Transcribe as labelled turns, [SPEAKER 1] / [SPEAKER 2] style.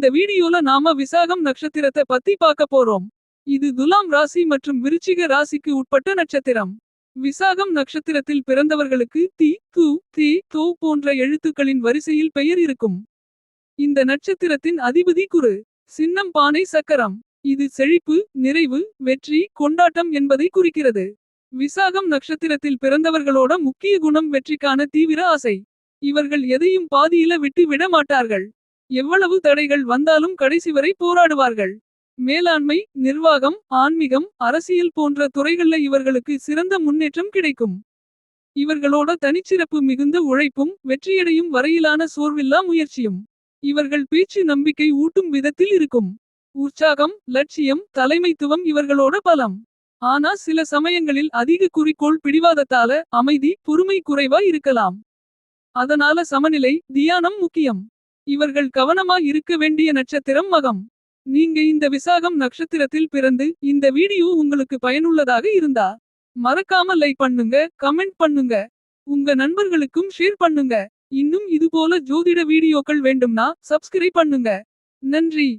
[SPEAKER 1] இந்த வீடியோல நாம விசாகம் நட்சத்திரத்தை பத்தி பார்க்க போறோம். இது துலாம் ராசி மற்றும் விருச்சிக ராசிக்கு உட்பட்ட நட்சத்திரம். விசாகம் நட்சத்திரத்தில் பிறந்தவர்களுக்கு தி து தே தோ போன்ற எழுத்துக்களின் வரிசையில் பெயர் இருக்கும். இந்த நட்சத்திரத்தின் அதிபதி குரு. சின்னம் பானை சக்கரம். இது செழிப்பு, நிறைவு, வெற்றி, கொண்டாட்டம் என்பதை குறிக்கிறது. விசாகம் நட்சத்திரத்தில் பிறந்தவர்களோட முக்கிய குணம் வெற்றிக்கான தீவிர ஆசை. இவர்கள் எதையும் பாதியில விட்டு விட மாட்டார்கள். எவ்வளவு தடைகள் வந்தாலும் கடைசி வரை போராடுவார்கள். மேலாண்மை, நிர்வாகம், ஆன்மீகம், அரசியல் போன்ற துறைகள்ல இவர்களுக்கு சிறந்த முன்னேற்றம் கிடைக்கும். இவர்களோட தனிச்சிறப்பு மிகுந்த உழைப்பும் வெற்றியடையும் வரையிலான சோர்வில்லா முயற்சியும். இவர்கள் பேச்சு நம்பிக்கை ஊட்டும் விதத்தில் இருக்கும். உற்சாகம், லட்சியம், தலைமைத்துவம் இவர்களோட பலம். ஆனா சில சமயங்களில் அதிக குறிக்கோள் பிடிவாதத்தால அமைதி, பொறுமை குறைவா இருக்கலாம். அதனால சமநிலை, தியானம் முக்கியம். இவர்கள் கவனமா இருக்க வேண்டிய நட்சத்திரம் மகம். நீங்க இந்த விசாகம் நட்சத்திரத்தில் பிறந்து இந்த வீடியோ உங்களுக்கு பயனுள்ளதாக இருந்தா மறக்காம லைக் பண்ணுங்க, கமெண்ட் பண்ணுங்க. உங்க நண்பர்களுக்கும் ஷேர் பண்ணுங்க. இன்னும் இதுபோல ஜோதிட வீடியோக்கள் வேண்டும்னா சப்ஸ்கிரைப் பண்ணுங்க. நன்றி.